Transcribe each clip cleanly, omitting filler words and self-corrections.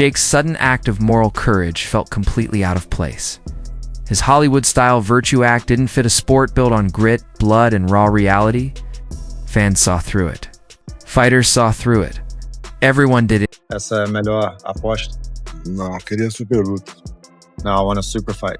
Jake's sudden act of moral courage felt completely out of place. His Hollywood-style virtue act didn't fit a sport built on grit, blood, and raw reality. Fans saw through it. Fighters saw through it. Everyone did it. Essa é a melhor aposta? Não, queria super luta. No, I want a super fight.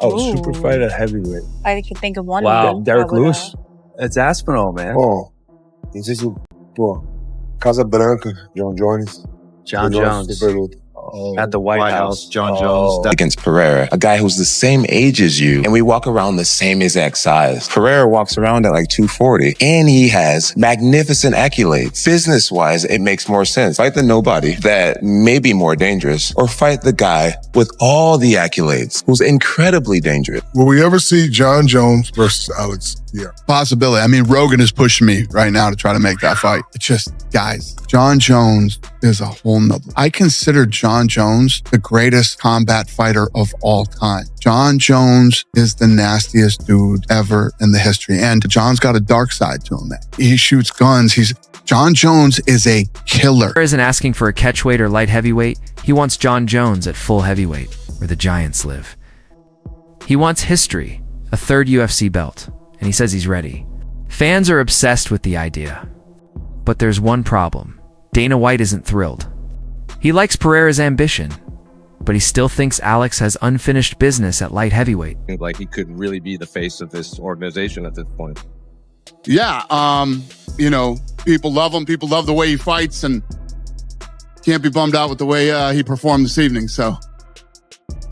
Oh, super fight at heavyweight. I could think of one. Wow, Derek I would, Lewis? It's Aspinall, man. Bom, não sei se, pô, Casa Branca, Jon Jones. Jon Jones. Super luta. At the White House, Jon Jones. Against Pereira, a guy who's the same age as you, and we walk around the same exact size. Pereira walks around at like 240, and he has magnificent accolades. Business-wise, it makes more sense. Fight the nobody that may be more dangerous, or fight the guy with all the accolades who's incredibly dangerous. Will we ever see Jon Jones versus Alex? Yeah. Possibility. I mean, Rogan is pushing me right now to try to make that fight. It's just, guys, Jon Jones is a whole nother. I consider Jon Jones the greatest combat fighter of all time. Jon Jones is the nastiest dude ever in the history. And Jon's got a dark side to him, man. He shoots guns. Jon Jones is a killer. Pereira isn't asking for a catchweight or light heavyweight. He wants Jon Jones at full heavyweight, where the giants live. He wants history, a third UFC belt, and he says he's ready. Fans are obsessed with the idea. But there's one problem. Dana White isn't thrilled. He likes Pereira's ambition, but he still thinks Alex has unfinished business at light heavyweight. Like he could really be the face of this organization at this point. Yeah, you know, people love him. People love the way he fights, and can't be bummed out with the way he performed this evening. So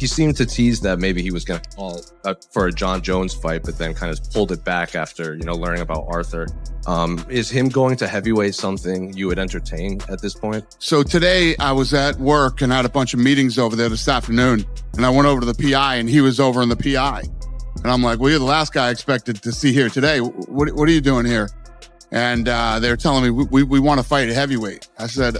He seemed to tease that maybe he was going to call for a Jon Jones fight, but then kind of pulled it back after, you know, learning about Arthur. Is him going to heavyweight something you would entertain at this point? So today I was at work and had a bunch of meetings over there this afternoon, and I went over to the PI and he was over in the PI. And I'm like, well, you're the last guy I expected to see here today. What are you doing here? And they're telling me we want to fight at heavyweight. I said,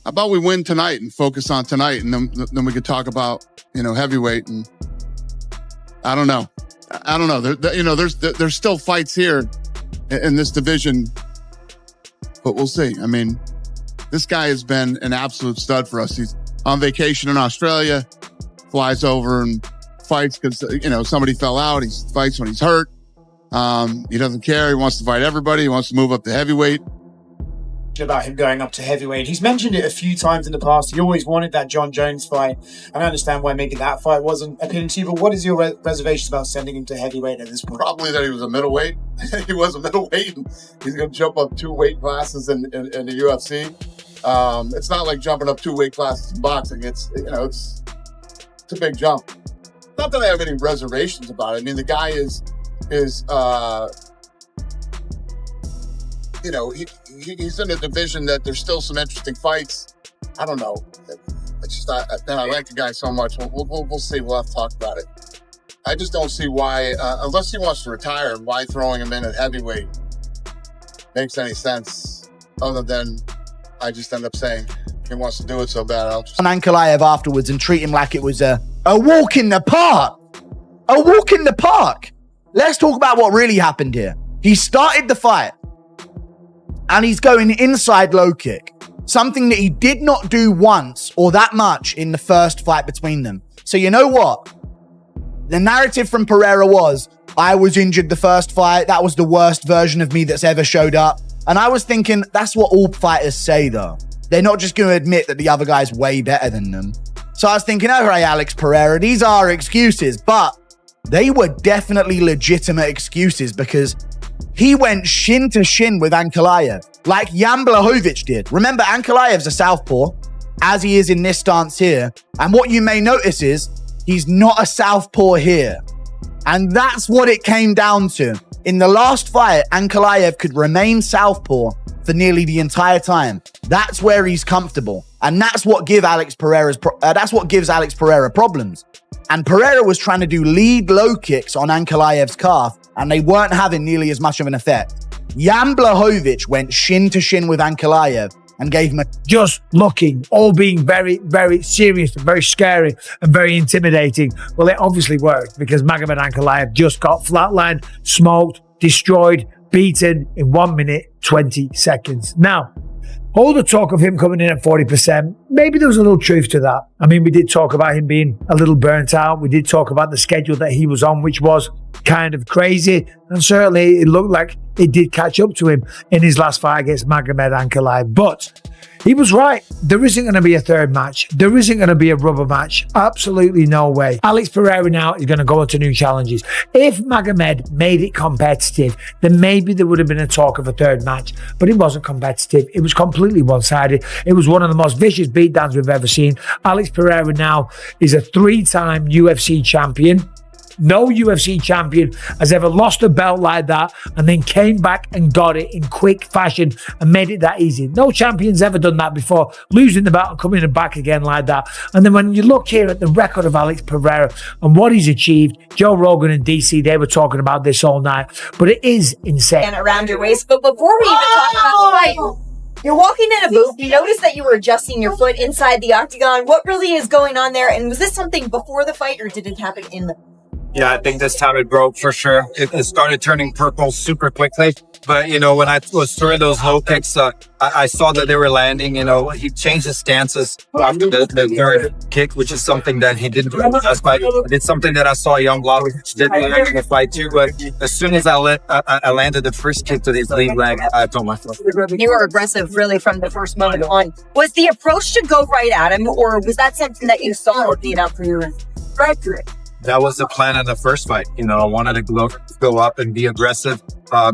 how about we win tonight and focus on tonight, and then we could talk about, you know, heavyweight. And I don't know. There's still fights here in this division, but we'll see. I mean, this guy has been an absolute stud for us. He's on vacation in Australia, flies over and fights because, you know, somebody fell out. He fights when he's hurt. He doesn't care. He wants to fight everybody. He wants to move up to heavyweight. About him going up to heavyweight. He's mentioned it a few times in the past. He always wanted that Jon Jones fight. I understand why maybe that fight wasn't appealing to you, but what is your reservations about sending him to heavyweight at this point? Probably that he was a middleweight. He was a middleweight. He's going to jump up 2 weight classes in the UFC. It's not like jumping up 2 weight classes in boxing. It's a big jump. Not that I have any reservations about it. I mean, the guy is you know, he's in a division that there's still some interesting fights. I don't know. It's just not, I like the guy so much. We'll see. We'll have to talk about it. I just don't see why, unless he wants to retire, why throwing him in at heavyweight makes any sense. Other than I just end up saying he wants to do it so bad. I'll just on Ankalaev afterwards and treat him like it was a walk in the park. A walk in the park. Let's talk about what really happened here. He started the fight, and he's going inside low kick, something that he did not do once or that much in the first fight between them. So you know what? The narrative from Pereira was, I was injured the first fight. That was the worst version of me that's ever showed up. And I was thinking, that's what all fighters say, though. They're not just going to admit that the other guy's way better than them. So I was thinking, all right, Alex Pereira, these are excuses, but they were definitely legitimate excuses because he went shin to shin with Ankalaev, like Jan Blachowicz did. Remember, Ankalaev's a southpaw, as he is in this stance here. And what you may notice is he's not a southpaw here. And that's what it came down to. In the last fight, Ankalaev could remain southpaw for nearly the entire time. That's where he's comfortable. And that's what gives Alex Pereira problems. And Pereira was trying to do lead low kicks on Ankalaev's calf, and they weren't having nearly as much of an effect. Jan Blachowicz went shin to shin with Ankalaev and gave him a... Just looking, all being very, very serious and very scary and very intimidating. Well, it obviously worked because Magomed Ankalaev just got flatlined, smoked, destroyed, beaten in 1 minute, 20 seconds. Now, All the talk of him coming in at 40%, maybe there was a little truth to that. I mean, we did talk about him being a little burnt out. We did talk about the schedule that he was on, which was kind of crazy. And certainly it looked like it did catch up to him in his last fight against Magomed Ankalaev. But he was right. There isn't going to be a third match. There isn't going to be a rubber match. Absolutely no way. Alex Pereira now is going to go into new challenges. If Magomed made it competitive, then maybe there would have been a talk of a third match. But it wasn't competitive. It was completely one-sided. It was one of the most vicious beatdowns we've ever seen. Alex Pereira now is a 3-time UFC champion. No UFC champion has ever lost a belt like that and then came back and got it in quick fashion and made it that easy. No champion's ever done that before, losing the belt and coming back again like that. And then when you look here at the record of Alex Pereira and what he's achieved, Joe Rogan and DC, they were talking about this all night, but it is insane. And around your waist. But before we even talk about the fight, you're walking in a booth. You notice that you were adjusting your foot inside the octagon. What really is going on there? And was this something before the fight or did it happen in the... Yeah, I think this time it broke for sure. It started turning purple super quickly. But, you know, when I was throwing those low kicks, I saw that they were landing. You know, he changed his stances after the third kick, which is something that he didn't do in the last fight. It's something that I saw Young Blauwich did in the fight too. But as soon as I landed the first kick to his lead leg, I told my foot. You were aggressive really from the first moment on. Was the approach to go right at him, or was that something that you saw lead up for your victory? That was the plan in the first fight. You know, I wanted to go up and be aggressive. I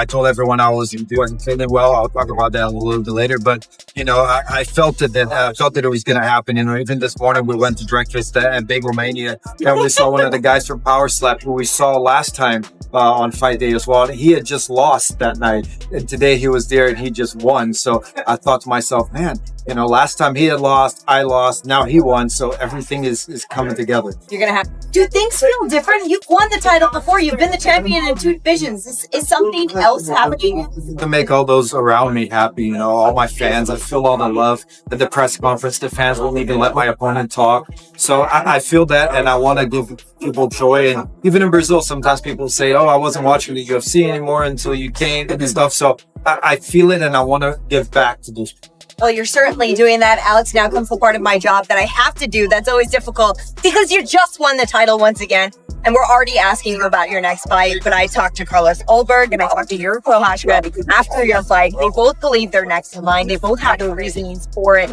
told everyone I wasn't feeling well. I'll talk about that a little bit later. But, you know, I felt that it was going to happen. You know, even this morning we went to breakfast at Big Romania and we saw one of the guys from Power Slap who we saw last time on fight day as well. He had just lost that night. And today he was there and he just won. So I thought to myself, man, you know, last time he had lost, I lost, now he won. So everything is coming together. You're going to have... Do things feel different? You've won the title before. You've been the champion in 2 divisions. Is something else happening? To make all those around me happy, you know, all my fans, I feel all the love. At the press conference, the fans won't even let my opponent talk. So I feel that and I want to give people joy. And even in Brazil, sometimes people say, oh, I wasn't watching the UFC anymore until you came and stuff. So I feel it and I want to give back to those people. Well, you're certainly doing that, Alex. Now comes the part of my job that I have to do. That's always difficult because you just won the title once again. And we're already asking you about your next fight. But I talked to Carlos Ulberg and I talked to Yuri Prohashka after your fight. They both believe they're next in line. They both have the reasonings for it.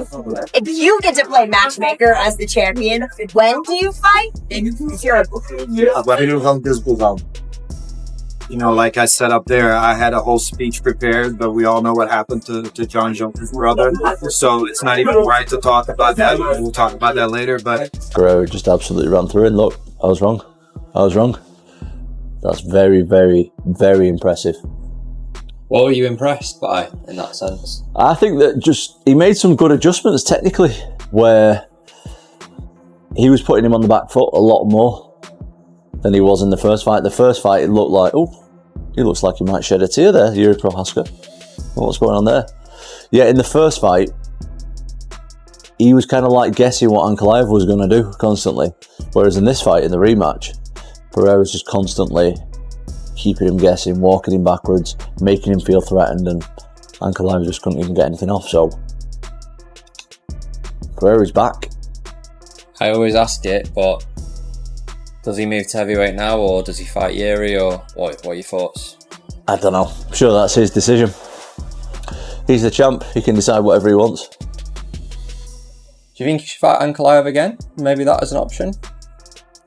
If you get to play matchmaker as the champion, when do you fight? You know, like I said up there, I had a whole speech prepared, but we all know what happened to Jon Jones' brother. So it's not even right to talk about that. We'll talk about that later. But Pereira just absolutely ran through and look, I was wrong. That's very, very, very impressive. What were you impressed by in that sense? I think that just he made some good adjustments technically where he was putting him on the back foot a lot more than he was in the first fight. The first fight, it looked like, oh, he looks like he might shed a tear there, Yuri Prohashka. What's going on there? Yeah, in the first fight, he was kind of like guessing what Ankalaev was going to do constantly. Whereas in this fight, in the rematch, Pereira's just constantly keeping him guessing, walking him backwards, making him feel threatened, and Ankalaev just couldn't even get anything off. So, Pereira's back. I always ask it, but does he move to heavyweight now, or does he fight Yuri, or what are your thoughts? I don't know. I'm sure that's his decision. He's the champ. He can decide whatever he wants. Do you think he should fight Ankalaev again? Maybe that as an option?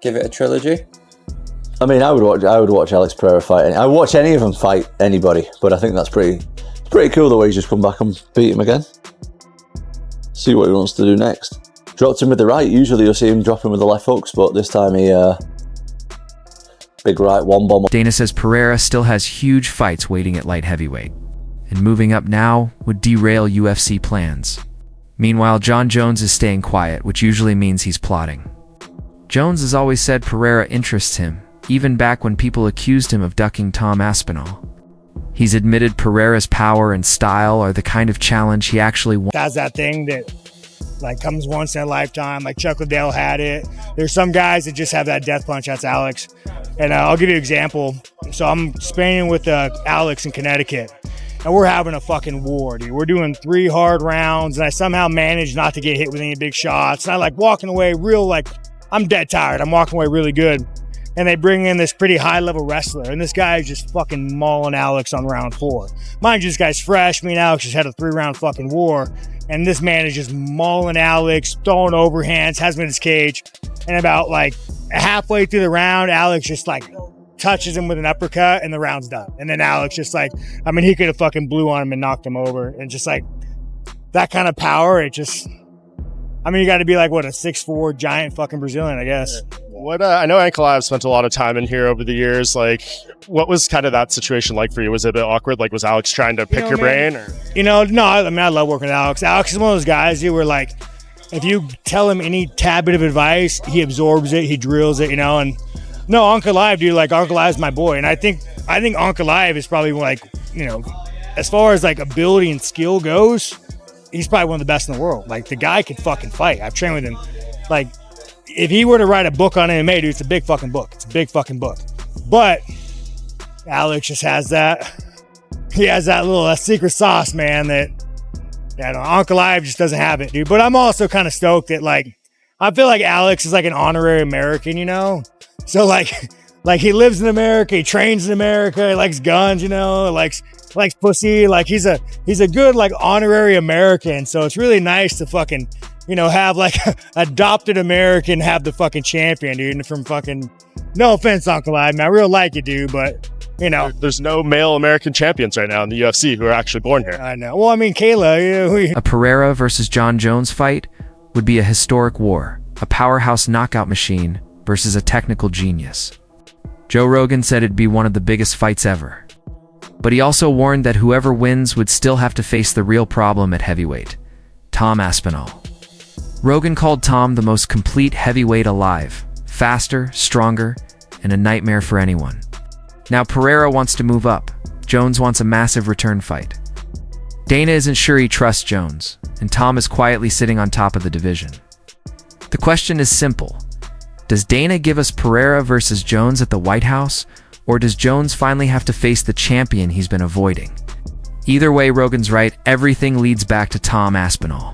Give it a trilogy? I mean, I would watch Alex Pereira fight. I would watch any of them fight anybody, but I think that's pretty cool the way he's just come back and beat him again. See what he wants to do next. Dropped him with the right. Usually you'll see him drop him with the left hooks, but this time he big right one bomb. Dana says Pereira still has huge fights waiting at light heavyweight, and moving up now would derail UFC plans. Meanwhile, Jon Jones is staying quiet, which usually means he's plotting. Jones has always said Pereira interests him, even back when people accused him of ducking Tom Aspinall. He's admitted Pereira's power and style are the kind of challenge he actually wants. That's that thing that comes once in a lifetime. Like Chuck Liddell had it. There's some guys that just have that death punch. That's Alex. And I'll give you an example. So I'm sparring with Alex in Connecticut. and we're having a fucking war, dude. We're doing 3 hard rounds, and I somehow managed not to get hit with any big shots. And I like walking away real, like, I'm dead tired. I'm walking away really good. And they bring in this pretty high-level wrestler, and this guy is just fucking mauling Alex on round 4. Mind you, this guy's fresh. Me and Alex just had a 3-round fucking war, and this man is just mauling Alex, throwing overhands, has him in his cage. And about like halfway through the round, Alex just like touches him with an uppercut, and the round's done. And then Alex just like, I mean, he could have fucking blew on him and knocked him over. And just like that kind of power, it just, I mean, you got to be like, what, a 6'4" giant fucking Brazilian, I guess. What I know Ankalaev spent a lot of time in here over the years. Like, what was kind of that situation like for you? Was it a bit awkward? Like, was Alex trying to pick your brain? Or? No, I mean, I love working with Alex. Alex is one of those guys who were like, if you tell him any tad bit of advice, he absorbs it, he drills it, and no, Ankalaev, dude, like Ankalaev's my boy. And I think Ankalaev is probably like, as far as like ability and skill goes, he's probably one of the best in the world. Like, the guy can fucking fight. I've trained with him. Like, if he were to write a book on MMA, dude, it's a big fucking book. It's a big fucking book. But Alex just has that. He has that little secret sauce, man, that Ankalaev just doesn't have it, dude. But I'm also kind of stoked that, like, I feel like Alex is like an honorary American, So like he lives in America, he trains in America, he likes guns, likes pussy. Like, he's a good like honorary American. So it's really nice to fucking, have like adopted American have the fucking champion, dude. And from fucking, no offense, Ankalaev, man, I really like it, dude, but there's no male American champions right now in the UFC who are actually born here. I know. Well, I mean, Kayla, A Pereira versus Jon Jones fight would be a historic war, a powerhouse knockout machine versus a technical genius. Joe Rogan said it'd be one of the biggest fights ever. But he also warned that whoever wins would still have to face the real problem at heavyweight, Tom Aspinall. Rogan called Tom the most complete heavyweight alive, faster, stronger, and a nightmare for anyone. Now Pereira wants to move up. Jones wants a massive return fight. Dana isn't sure he trusts Jones, and Tom is quietly sitting on top of the division. The question is simple. Does Dana give us Pereira versus Jones at the White House, or does Jones finally have to face the champion he's been avoiding? Either way, Rogan's right. Everything leads back to Tom Aspinall.